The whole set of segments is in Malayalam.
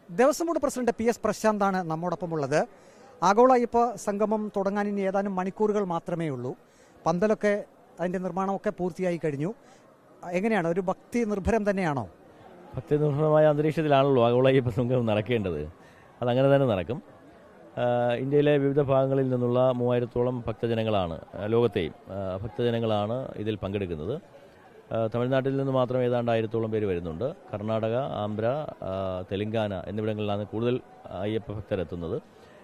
Devaswom board president PS പ്രശാന്താണ് നമ്മോടൊപ്പമുള്ളത്. ആഗോള അയ്യപ്പ സംഗമം തുടങ്ങാൻ ഇനി ഏതാനും മണിക്കൂറുകൾ മാത്രമേ ഉള്ളൂ. പന്തലൊക്കെ അതിൻ്റെ നിർമ്മാണമൊക്കെ പൂർത്തിയായി കഴിഞ്ഞു. എങ്ങനെയാണ്, ഒരു ഭക്തി നിർഭരം തന്നെയാണോ? ഭക്തി നിർഭരമായ അന്തരീക്ഷത്തിലാണല്ലോ ആഗോള അയ്യപ്പ സംഗമം നടക്കേണ്ടത്. അതങ്ങനെ തന്നെ നടക്കും. ഇന്ത്യയിലെ വിവിധ ഭാഗങ്ങളിൽ നിന്നുള്ള 3000-ഓളം ഭക്തജനങ്ങളാണ്, ലോകത്തെയും ഭക്തജനങ്ങളാണ് ഇതിൽ പങ്കെടുക്കുന്നത്. തമിഴ്നാട്ടിൽ നിന്ന് മാത്രം ഏതാണ്ട് 1000-ഓളം പേര് വരുന്നുണ്ട്. കർണാടക, ആന്ധ്ര, തെലങ്കാന എന്നിവിടങ്ങളിലാണ് കൂടുതൽ അയ്യപ്പ ഭക്തരെത്തുന്നത്.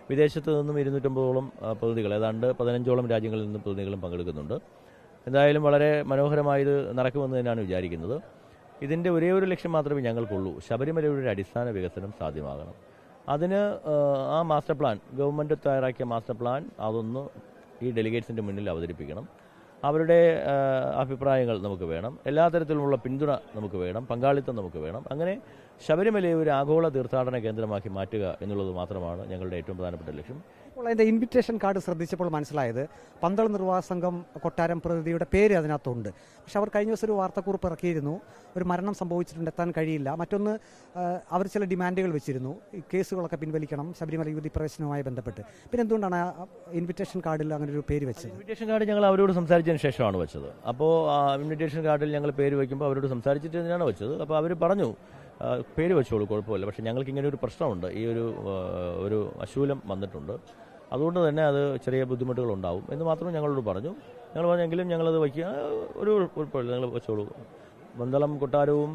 വിദേശത്ത് നിന്നും 250-ഓളം പ്രതിനിധികൾ, ഏതാണ്ട് 15-ഓളം രാജ്യങ്ങളിൽ നിന്നും പ്രതിനിധികളും പങ്കെടുക്കുന്നുണ്ട്. എന്തായാലും വളരെ മനോഹരമായത് നടക്കുമെന്ന് തന്നെയാണ് വിചാരിക്കുന്നത്. ഇതിൻ്റെ ഒരേ ഒരു ലക്ഷ്യം മാത്രമേ ഞങ്ങൾക്കുള്ളൂ: ശബരിമലയുടെ അടിസ്ഥാന വികസനം സാധ്യമാകണം. അതിന് ആ മാസ്റ്റർ പ്ലാൻ, ഗവൺമെൻറ് തയ്യാറാക്കിയ മാസ്റ്റർ പ്ലാൻ, അതൊന്ന് ഈ ഡെലിഗേറ്റ്സിൻ്റെ മുന്നിൽ അവതരിപ്പിക്കണം. അവരുടെ അഭിപ്രായങ്ങൾ നമുക്ക് വേണം, എല്ലാ തരത്തിലുമുള്ള പിന്തുണ നമുക്ക് വേണം, പങ്കാളിത്തം നമുക്ക് വേണം. അങ്ങനെ ശബരിമലയെ ഒരു ആഗോള തീർത്ഥാടന കേന്ദ്രമാക്കി മാറ്റുക എന്നുള്ളത് മാത്രമാണ് ഞങ്ങളുടെ ഏറ്റവും പ്രധാനപ്പെട്ട ലക്ഷ്യം. ഇപ്പോൾ അതിൻ്റെ ഇൻവിറ്റേഷൻ കാർഡ് ശ്രദ്ധിച്ചപ്പോൾ മനസ്സിലായത് പന്തളം നിർവാഹക സംഘം കൊട്ടാരം പ്രതിനിധിയുടെ പേര് അതിനകത്തുണ്ട്. പക്ഷെ അവർ കഴിഞ്ഞ ദിവസം ഒരു വാർത്താക്കുറിപ്പ് ഇറക്കിയിരുന്നു, ഒരു മരണം സംഭവിച്ചിട്ടുണ്ട്, എത്താൻ കഴിയില്ല. മറ്റൊന്ന്, അവർ ചില ഡിമാൻഡുകൾ വെച്ചിരുന്നു, ഈ കേസുകളൊക്കെ പിൻവലിക്കണം ശബരിമല യുവതി പ്രവേശനവുമായി ബന്ധപ്പെട്ട്. പിന്നെ എന്തുകൊണ്ടാണ് ഇൻവിറ്റേഷൻ കാർഡിൽ അങ്ങനെ ഒരു പേര് വെച്ചത്? ഇൻവിറ്റേഷൻ കാർഡ് ഞങ്ങൾ അവരോട് സംസാരിച്ചതിന് ശേഷമാണ് വെച്ചത്. അപ്പോൾ ഇൻവിറ്റേഷൻ കാർഡിൽ ഞങ്ങൾ പേര് വയ്ക്കുമ്പോൾ അവരോട് സംസാരിച്ചിട്ട് തന്നെയാണ് വെച്ചത്. അപ്പോൾ അവർ പറഞ്ഞു പേര് വെച്ചോളൂ, കുഴപ്പമില്ല, പക്ഷേ ഞങ്ങൾക്ക് ഇങ്ങനെ ഒരു പ്രശ്നമുണ്ട്, ഈ ഒരു അശൂലം വന്നിട്ടുണ്ട്, അതുകൊണ്ട് തന്നെ അത് ചെറിയ ബുദ്ധിമുട്ടുകളുണ്ടാവും എന്ന് മാത്രം ഞങ്ങളോട് പറഞ്ഞു. ഞങ്ങൾ പറഞ്ഞെങ്കിലും ഞങ്ങളത് വയ്ക്കുക, ഒരു കുഴപ്പമില്ല, നിങ്ങൾ വെച്ചോളൂ. പന്തളം കൊട്ടാരവും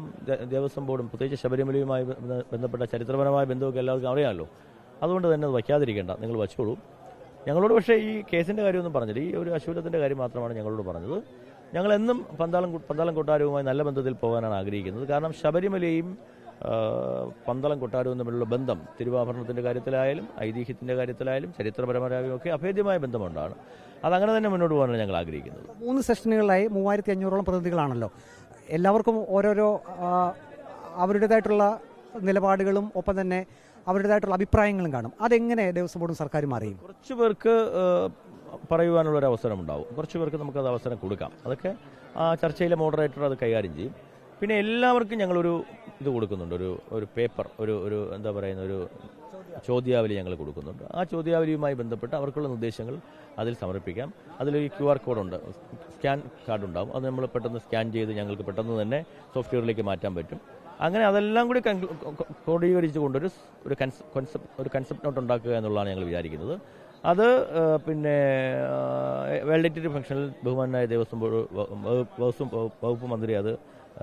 ദേവസ്വം ബോർഡും പ്രത്യേകിച്ച് ശബരിമലയുമായി ബന്ധപ്പെട്ട ചരിത്രപരമായ ബന്ധമൊക്കെ എല്ലാവർക്കും അറിയാമല്ലോ, അതുകൊണ്ട് തന്നെ അത് വയ്ക്കാതിരിക്കേണ്ട, നിങ്ങൾ വച്ചോളൂ ഞങ്ങളോട്. പക്ഷേ ഈ കേസിൻ്റെ കാര്യമൊന്നും പറഞ്ഞില്ല, ഈ ഒരു അശൂലത്തിൻ്റെ കാര്യം മാത്രമാണ് ഞങ്ങളോട് പറഞ്ഞത്. ഞങ്ങളെന്നും പന്തളം കൊട്ടാരവുമായി നല്ല ബന്ധത്തിൽ പോകാനാണ് ആഗ്രഹിക്കുന്നത്. കാരണം ശബരിമലയും പന്തളം കൊട്ടാരവും തമ്മിലുള്ള ബന്ധം തിരുവാഭരണത്തിൻ്റെ കാര്യത്തിലായാലും ഐതിഹ്യത്തിൻ്റെ കാര്യത്തിലായാലും ചരിത്രപരമായും ഒക്കെ അഭേദ്യമായ ബന്ധമുണ്ടാണ്. അതങ്ങനെ തന്നെ മുന്നോട്ട് പോകാനാണ് ഞങ്ങൾ ആഗ്രഹിക്കുന്നത്. 3 സെഷനുകളിലായി 3500-ഓളം പ്രതിനിധികളാണല്ലോ. എല്ലാവർക്കും ഓരോരോ അവരുടേതായിട്ടുള്ള നിലപാടുകളും ഒപ്പം തന്നെ അവരുടേതായിട്ടുള്ള അഭിപ്രായങ്ങളും കാണും. അതെങ്ങനെ ദേവസ്വം ബോർഡും സർക്കാരും അറിയും? കുറച്ച് പേർക്ക് പറയുവാനുള്ളൊരു അവസരമുണ്ടാവും, കുറച്ച് പേർക്ക് നമുക്കത് അവസരം കൊടുക്കാം. അതൊക്കെ ആ ചർച്ചയിലെ മോഡറേറ്റർ അത് കൈകാര്യം ചെയ്യും. പിന്നെ എല്ലാവർക്കും ഞങ്ങളൊരു ഇത് കൊടുക്കുന്നുണ്ട്, ഒരു പേപ്പർ, ഒരു എന്താ പറയുന്ന ഒരു ചോദ്യാവലി ഞങ്ങൾ കൊടുക്കുന്നുണ്ട്. ആ ചോദ്യാവലിയുമായി ബന്ധപ്പെട്ട് അവർക്കുള്ള നിർദ്ദേശങ്ങൾ അതിൽ സമർപ്പിക്കാം. അതിലൊരു QR കോഡുണ്ട്, സ്കാൻ കാർഡ് ഉണ്ടാവും. അത് നമ്മൾ പെട്ടെന്ന് സ്കാൻ ചെയ്ത് ഞങ്ങൾക്ക് പെട്ടെന്ന് തന്നെ സോഫ്റ്റ്വെയറിലേക്ക് മാറ്റാൻ പറ്റും. അങ്ങനെ അതെല്ലാം കൂടി ക്രോഡീകരിച്ചുകൊണ്ട് ഒരു കൺസെപ്റ്റ് നോട്ട് ഉണ്ടാക്കുക എന്നുള്ളതാണ് ഞങ്ങൾ വിചാരിക്കുന്നത്. അത് പിന്നെ വാലിഡേറ്ററി ഫംഗ്ഷനിൽ ബഹുമാനായ ദേവസ്വം വകുപ്പ് മന്ത്രി അത്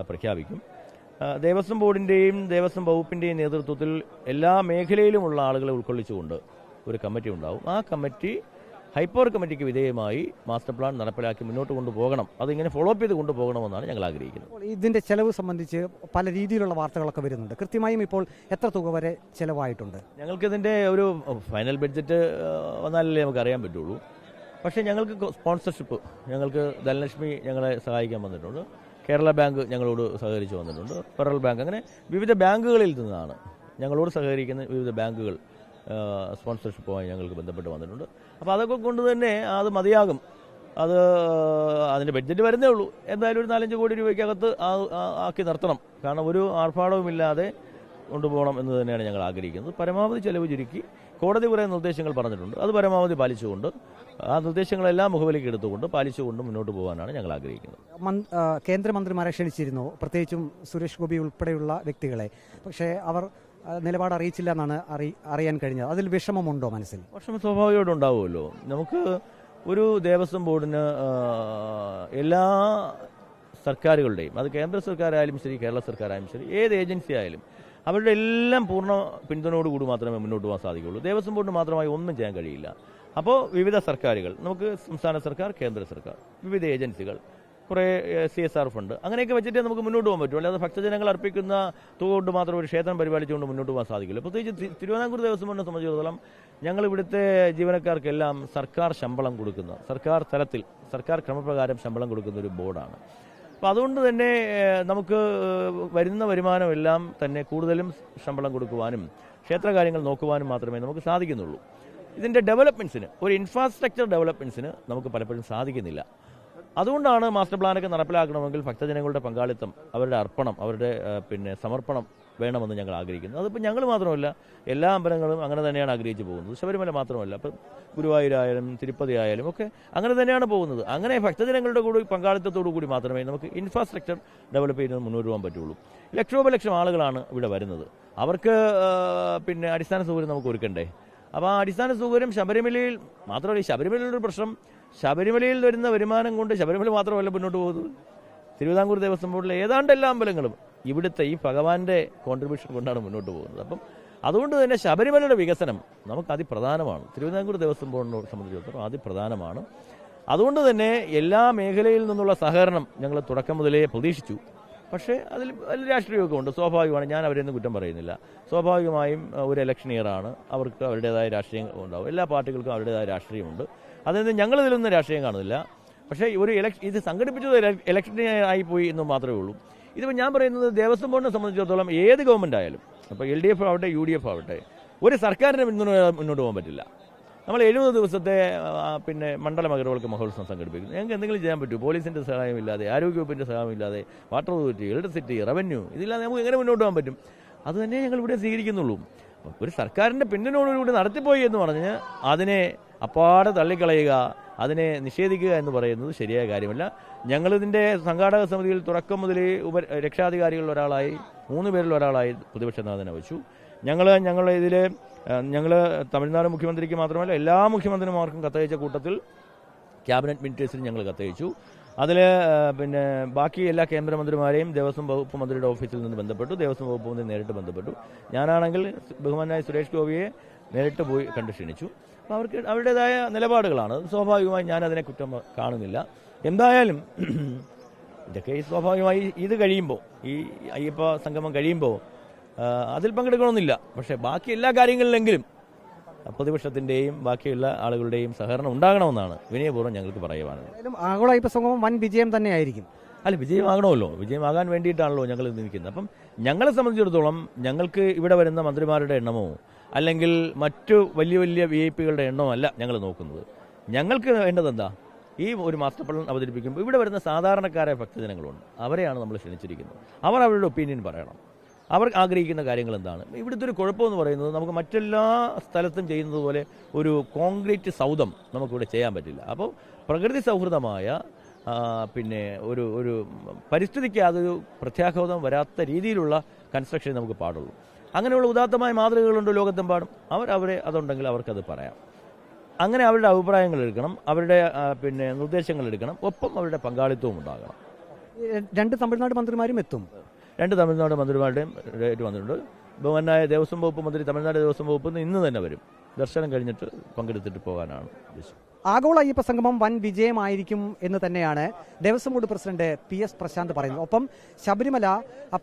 പ്രഖ്യാപിക്കും. ദേവസ്വം ബോർഡിൻ്റെയും ദേവസ്വം വകുപ്പിൻ്റെയും നേതൃത്വത്തിൽ എല്ലാ മേഖലയിലുമുള്ള ആളുകളെ ഉൾക്കൊള്ളിച്ചുകൊണ്ട് ഒരു കമ്മിറ്റി ഉണ്ടാവും. ആ കമ്മിറ്റി ഹൈപ്പവർ കമ്മിറ്റിക്ക് വിധേയമായി മാസ്റ്റർ പ്ലാൻ നടപ്പിലാക്കി മുന്നോട്ട് കൊണ്ടുപോകണം. അതിങ്ങനെ ഫോളോ അപ്പ് ചെയ്ത് കൊണ്ടുപോകണമെന്നാണ് ഞങ്ങൾ ആഗ്രഹിക്കുന്നത്. ഇതിൻ്റെ ചെലവ് സംബന്ധിച്ച് പല രീതിയിലുള്ള വാർത്തകളൊക്കെ വരുന്നുണ്ട്. കൃത്യമായും ഇപ്പോൾ എത്ര തുക വരെ ചെലവായിട്ടുണ്ട്? ഞങ്ങൾക്കിതിൻ്റെ ഒരു ഫൈനൽ ബഡ്ജറ്റ് വന്നാലല്ലേ നമുക്ക് അറിയാൻ പറ്റുള്ളൂ. പക്ഷേ ഞങ്ങൾക്ക് സ്പോൺസർഷിപ്പ്, ഞങ്ങൾക്ക് ധനലക്ഷ്മി ഞങ്ങളെ സഹായിക്കാൻ വന്നിട്ടുണ്ട്, കേരള ബാങ്ക് ഞങ്ങളോട് സഹകരിച്ച് വന്നിട്ടുണ്ട്, ഫെഡറൽ ബാങ്ക്, അങ്ങനെ വിവിധ ബാങ്കുകളിൽ നിന്നാണ് ഞങ്ങളോട് സഹകരിക്കുന്ന വിവിധ ബാങ്കുകൾ സ്പോൺസർഷിപ്പുമായി ഞങ്ങൾക്ക് ബന്ധപ്പെട്ട് വന്നിട്ടുണ്ട്. അപ്പോൾ അതൊക്കെ കൊണ്ട് തന്നെ അത് മതിയാകും. അതിൻ്റെ ബഡ്ജറ്റ് വരുന്നേ ഉള്ളൂ. എന്തായാലും ഒരു 4-5 കോടി രൂപയ്ക്കകത്ത് ആക്കി നിർത്തണം. കാരണം ഒരു ആർഭാടവുമില്ലാതെ കൊണ്ടുപോകണം എന്ന് തന്നെയാണ് ഞങ്ങൾ ആഗ്രഹിക്കുന്നത്. പരമാവധി ചെലവ് ചുരുക്കി കോടതി കുറേ നിർദ്ദേശങ്ങൾ പറഞ്ഞിട്ടുണ്ട്, അത് പരമാവധി പാലിച്ചുകൊണ്ട്, ആ നിർദ്ദേശങ്ങളെല്ലാം മുഖവിലേക്ക് എടുത്തുകൊണ്ട് പാലിച്ചുകൊണ്ട് മുന്നോട്ട് പോകാനാണ് ഞങ്ങൾ ആഗ്രഹിക്കുന്നത്. കേന്ദ്രമന്ത്രിമാരെ ക്ഷണിച്ചിരുന്നു, പ്രത്യേകിച്ചും സുരേഷ് ഗോപി ഉൾപ്പെടെയുള്ള വ്യക്തികളെ. പക്ഷേ അവർ നിലപാട് അറിയിച്ചില്ല എന്നാണ് അറിയാൻ കഴിഞ്ഞത്. അതിൽ വിഷമമുണ്ടോ മനസ്സിൽ? വിഷമം സ്വാഭാവികമായിട്ടും ഉണ്ടാവുമല്ലോ. നമുക്ക് ഒരു ദേവസ്വം ബോർഡിന് എല്ലാ സർക്കാരുകളുടെയും, അത് കേന്ദ്ര സർക്കാരായാലും ശരി, കേരള സർക്കാരായാലും ശരി, ഏത് ഏജൻസി ആയാലും അവരുടെ എല്ലാം പൂർണ്ണ പിന്തുണയോടുകൂടി മാത്രമേ മുന്നോട്ട് പോകാൻ സാധിക്കുകയുള്ളൂ. ദേവസ്വം ബോർഡിന് മാത്രമായി ഒന്നും ചെയ്യാൻ കഴിയില്ല. അപ്പോൾ വിവിധ സർക്കാരുകൾ, നമുക്ക് സംസ്ഥാന സർക്കാർ, കേന്ദ്ര സർക്കാർ, വിവിധ ഏജൻസികൾ, കുറേ CSR ഫണ്ട്, അങ്ങനെയൊക്കെ വെച്ചിട്ടേ നമുക്ക് മുന്നോട്ട് പോകാൻ പറ്റും. അല്ലാതെ ഭക്തജനങ്ങൾ അർപ്പിക്കുന്ന തുക കൊണ്ട് മാത്രം ഒരു ക്ഷേത്രം പരിപാലിച്ചുകൊണ്ട് മുന്നോട്ട് പോകാൻ സാധിക്കില്ല. പ്രത്യേകിച്ച് തിരുവിതാംകൂർ ദേവസ്വം ബോർഡിനെ സംബന്ധിച്ചിടത്തോളം ഞങ്ങൾ ഇവിടുത്തെ ജീവനക്കാർക്കെല്ലാം സർക്കാർ ശമ്പളം കൊടുക്കുന്ന, സർക്കാർ തലത്തിൽ സർക്കാർ ക്രമപ്രകാരം ശമ്പളം കൊടുക്കുന്ന ഒരു ബോർഡാണ്. അപ്പോൾ അതുകൊണ്ട് തന്നെ നമുക്ക് വരുന്ന വരുമാനമെല്ലാം തന്നെ കൂടുതലും ശമ്പളം കൊടുക്കുവാനും ക്ഷേത്രകാര്യങ്ങൾ നോക്കുവാനും മാത്രമേ നമുക്ക് സാധിക്കുന്നുള്ളൂ. ഇതിൻ്റെ ഡെവലപ്മെൻറ്റ്സിന്, ഒരു ഇൻഫ്രാസ്ട്രക്ചർ ഡെവലപ്മെൻറ്റ്സിന് നമുക്ക് പലപ്പോഴും സാധിക്കുന്നില്ല. അതുകൊണ്ടാണ് മാസ്റ്റർ പ്ലാനൊക്കെ നടപ്പിലാക്കണമെങ്കിൽ ഭക്തജനങ്ങളുടെ പങ്കാളിത്തം, അവരുടെ അർപ്പണം, അവരുടെ സമർപ്പണം വേണമെന്ന് ഞങ്ങൾ ആഗ്രഹിക്കുന്നത്. അതിപ്പോൾ ഞങ്ങൾ മാത്രമല്ല, എല്ലാ അമ്പലങ്ങളും അങ്ങനെ തന്നെയാണ് ആഗ്രഹിച്ചു പോകുന്നത്. ശബരിമല മാത്രമല്ല, ഇപ്പം ഗുരുവായൂരായാലും തിരുപ്പതി ആയാലും ഒക്കെ അങ്ങനെ തന്നെയാണ് പോകുന്നത്. അങ്ങനെ ഭക്തജനങ്ങളുടെ കൂടി പങ്കാളിത്തത്തോടു കൂടി മാത്രമേ നമുക്ക് ഇൻഫ്രാസ്ട്രക്ചർ ഡെവലപ്പ് ചെയ്യുന്നത് മുന്നോട്ട് പോകാൻ പറ്റുള്ളൂ. ലക്ഷോപലക്ഷം ആളുകളാണ് ഇവിടെ വരുന്നത്. അവർക്ക് അടിസ്ഥാന സൗകര്യം നമുക്ക് ഒരുക്കണ്ടേ? അപ്പോൾ ആ അടിസ്ഥാന സൗകര്യം ശബരിമലയിൽ മാത്രമല്ല. ഈ ശബരിമലയുടെ പ്രശ്നം, ശബരിമലയിൽ വരുന്ന വരുമാനം കൊണ്ട് ശബരിമല മാത്രമല്ല മുന്നോട്ട് പോകുന്നത്. തിരുവിതാംകൂർ ദേവസ്വം ബോർഡിലെ ഏതാണ്ട് എല്ലാ അമ്പലങ്ങളും ഇവിടുത്തെ ഈ ഭഗവാന്റെ കോൺട്രിബ്യൂഷൻ കൊണ്ടാണ് മുന്നോട്ട് പോകുന്നത്. അപ്പം അതുകൊണ്ട് തന്നെ ശബരിമലയുടെ വികസനം നമുക്ക് അതിപ്രധാനമാണ്. തിരുവിതാംകൂർ ദേവസ്വം ബോർഡിനെ സംബന്ധിച്ചിടത്തോളം അതിപ്രധാനമാണ്. അതുകൊണ്ട് തന്നെ എല്ലാ മേഖലയിൽ നിന്നുള്ള സഹകരണം ഞങ്ങൾ തുടക്കം മുതലേ പ്രതീക്ഷിച്ചു. പക്ഷേ അതിൽ രാഷ്ട്രീയമൊക്കെ ഉണ്ട്, സ്വാഭാവികമാണ്. ഞാൻ അവരെയൊന്നും കുറ്റം പറയുന്നില്ല. സ്വാഭാവികമായും ഒരു ഇലക്ഷൻ ഇയറാണ്, അവർക്ക് അവരുടേതായ രാഷ്ട്രീയം ഉണ്ടാവും. എല്ലാ പാർട്ടികൾക്കും അവരുടേതായ രാഷ്ട്രീയമുണ്ട്. അതായത് ഞങ്ങളിതിലൊന്നും രാഷ്ട്രീയം കാണുന്നില്ല. പക്ഷേ ഇത് സംഘടിപ്പിച്ചത് ഇലക്ഷനായിപ്പോയി എന്ന് മാത്രമേ ഉള്ളൂ. ഇതിപ്പോൾ ഞാൻ പറയുന്നത് ദേവസ്വം ബോർഡിനെ സംബന്ധിച്ചിടത്തോളം ഏത് ഗവൺമെൻറ് ആയാലും, ഇപ്പോൾ LDF ആവട്ടെ UDF ആവട്ടെ, ഒരു സർക്കാരിന് മുന്നോട്ട് പോകാൻ പറ്റില്ല. നമ്മൾ 70 ദിവസത്തെ മണ്ഡല മകരവിളക്ക് മഹോത്സവം സംഘടിപ്പിക്കുന്നു. ഞങ്ങൾക്ക് എന്തെങ്കിലും ചെയ്യാൻ പറ്റുമോ? പോലീസിൻ്റെ സഹായമില്ലാതെ, ആരോഗ്യവകുപ്പിൻ്റെ സഹായമില്ലാതെ, വാട്ടർ അതോറിറ്റി, ഇലക്ട്രിസിറ്റി, റവന്യൂ, ഇതില്ലാതെ നമുക്ക് എങ്ങനെ മുന്നോട്ട് പോകാൻ പറ്റും? അത് തന്നെ ഞങ്ങൾ ഇവിടെ സ്വീകരിക്കുന്നുള്ളൂ. ഒരു സർക്കാരിൻ്റെ പിന്തുണയോടുകൂടി നടത്തിപ്പോയി എന്ന് പറഞ്ഞ് അതിനെ അപ്പാടെ തള്ളിക്കളയുക, അതിനെ നിഷേധിക്കുക എന്ന് പറയുന്നത് ശരിയായ കാര്യമല്ല. ഞങ്ങളിതിൻ്റെ സംഘാടക സമിതിയിൽ തുടക്കം മുതൽ രക്ഷാധികാരികളിൽ ഒരാളായി, 3 പേരിൽ ഒരാളായി പ്രതിപക്ഷ നേതാവിനെ വെച്ചു. ഞങ്ങൾ തമിഴ്നാട് മുഖ്യമന്ത്രിക്ക് മാത്രമല്ല എല്ലാ മുഖ്യമന്ത്രിമാർക്കും കത്തയച്ച കൂട്ടത്തിൽ ക്യാബിനറ്റ് മിനിറ്റേഴ്സിൽ ഞങ്ങൾ കത്തയച്ചു. അതിൽ ബാക്കി എല്ലാ കേന്ദ്രമന്ത്രിമാരെയും ദേവസ്വം വകുപ്പ് മന്ത്രിയുടെ ഓഫീസിൽ നിന്ന് ബന്ധപ്പെട്ടു. ദേവസ്വം വകുപ്പ് മന്ത്രി നേരിട്ട് ബന്ധപ്പെട്ടു. ഞാനാണെങ്കിൽ ബഹുമാനായ സുരേഷ് ഗോപിയെ നേരിട്ട് പോയി കണ്ട് ക്ഷണിച്ചു. അപ്പോൾ അവർക്ക് അവരുടേതായ നിലപാടുകളാണ്. സ്വാഭാവികമായി ഞാനതിനെ കുറ്റം കാണുന്നില്ല. എന്തായാലും ഇതൊക്കെ സ്വാഭാവികമായി ഇത് കഴിയുമ്പോൾ, ഈ അയ്യപ്പ സംഗമം കഴിയുമ്പോൾ അതിൽ പങ്കെടുക്കണമെന്നില്ല. പക്ഷേ ബാക്കി എല്ലാ കാര്യങ്ങളിലെങ്കിലും പ്രതിപക്ഷത്തിൻ്റെയും ബാക്കിയുള്ള ആളുകളുടെയും സഹകരണം ഉണ്ടാകണമെന്നാണ് വിനയപൂർവ്വം ഞങ്ങൾക്ക് പറയുവാനുള്ളത്. ആഗോള അയ്യപ്പ സംഗമം വൻ വിജയം തന്നെയായിരിക്കും. അല്ല, വിജയമാകണമല്ലോ. വിജയമാകാൻ വേണ്ടിയിട്ടാണല്ലോ ഞങ്ങൾ നിൽക്കുന്നത്. അപ്പം ഞങ്ങളെ സംബന്ധിച്ചിടത്തോളം ഞങ്ങൾക്ക് ഇവിടെ വരുന്ന മന്ത്രിമാരുടെ എണ്ണമോ അല്ലെങ്കിൽ മറ്റു വലിയ വലിയ VIP-കളുടെ എണ്ണമോ അല്ല ഞങ്ങൾ നോക്കുന്നത്. ഞങ്ങൾക്ക് വേണ്ടത് എന്താ? ഈ ഒരു മാസ്റ്റർ പ്ലാൻ അവതരിപ്പിക്കുമ്പോൾ ഇവിടെ വരുന്ന സാധാരണക്കാരായ ഭക്തജനങ്ങളുണ്ട്. അവരെയാണ് നമ്മൾ ക്ഷണിച്ചിരിക്കുന്നത്. അവർ അവരുടെ ഒപ്പീനിയൻ പറയണം. അവർ ആഗ്രഹിക്കുന്ന കാര്യങ്ങൾ എന്താണ്? ഇവിടുത്തെ ഒരു കുഴപ്പമെന്ന് പറയുന്നത്, നമുക്ക് മറ്റെല്ലാ സ്ഥലത്തും ചെയ്യുന്നത് പോലെ ഒരു കോൺക്രീറ്റ് സൗധം നമുക്കിവിടെ ചെയ്യാൻ പറ്റില്ല. അപ്പോൾ പ്രകൃതി സൗഹൃദമായ ഒരു പരിസ്ഥിതിക്ക് അതൊരു പ്രത്യാഘാതം വരാത്ത രീതിയിലുള്ള കൺസ്ട്രക്ഷൻ നമുക്ക് പാടുള്ളൂ. അങ്ങനെയുള്ള ഉദാത്തമായ മാതൃകകളുണ്ട് ലോകത്തെമ്പാടും. അവരെ അതുണ്ടെങ്കിൽ അവർക്കത് പറയാം. അങ്ങനെ അവരുടെ അഭിപ്രായങ്ങൾ എടുക്കണം, അവരുടെ നിർദ്ദേശങ്ങൾ എടുക്കണം, ഒപ്പം അവരുടെ പങ്കാളിത്തവും ഉണ്ടാകണം. 2 തമിഴ്നാട് മന്ത്രിമാരും എത്തും. 2 തമിഴ്നാട് മന്ത്രിമാരുടെയും വന്നിട്ടുണ്ട്. ബഹുമാനായ ദേവസ്വം വകുപ്പ് മന്ത്രി തമിഴ്നാട് ദേവസ്വം വകുപ്പ് ഇന്ന് തന്നെ വരും. ദർശനം കഴിഞ്ഞിട്ട് പങ്കെടുത്തിട്ട് പോകാനാണ് ഉദ്ദേശം. ആഗോള അയ്യപ്പ സംഗമം വൻ വിജയമായിരിക്കും എന്ന് തന്നെയാണ് Devaswom board president PS Prashanth പറയുന്നത്. ഒപ്പം ശബരിമല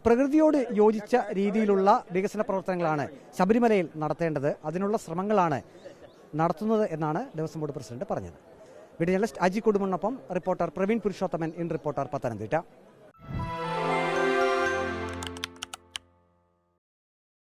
പ്രകൃതിയോട് യോജിച്ച രീതിയിലുള്ള വികസന പ്രവർത്തനങ്ങളാണ് ശബരിമലയിൽ നടത്തേണ്ടത്. അതിനുള്ള ശ്രമങ്ങളാണ് നടത്തുന്നത് എന്നാണ് ദേവസ്വം ബോർഡ് പ്രസിഡന്റ് പറഞ്ഞത്. വീഡിയോ ജേർണലിസ്റ്റ് അജി കുടുംബനൊപ്പം reporter Praveen Purushothaman, in reporter, Pathanamthitta.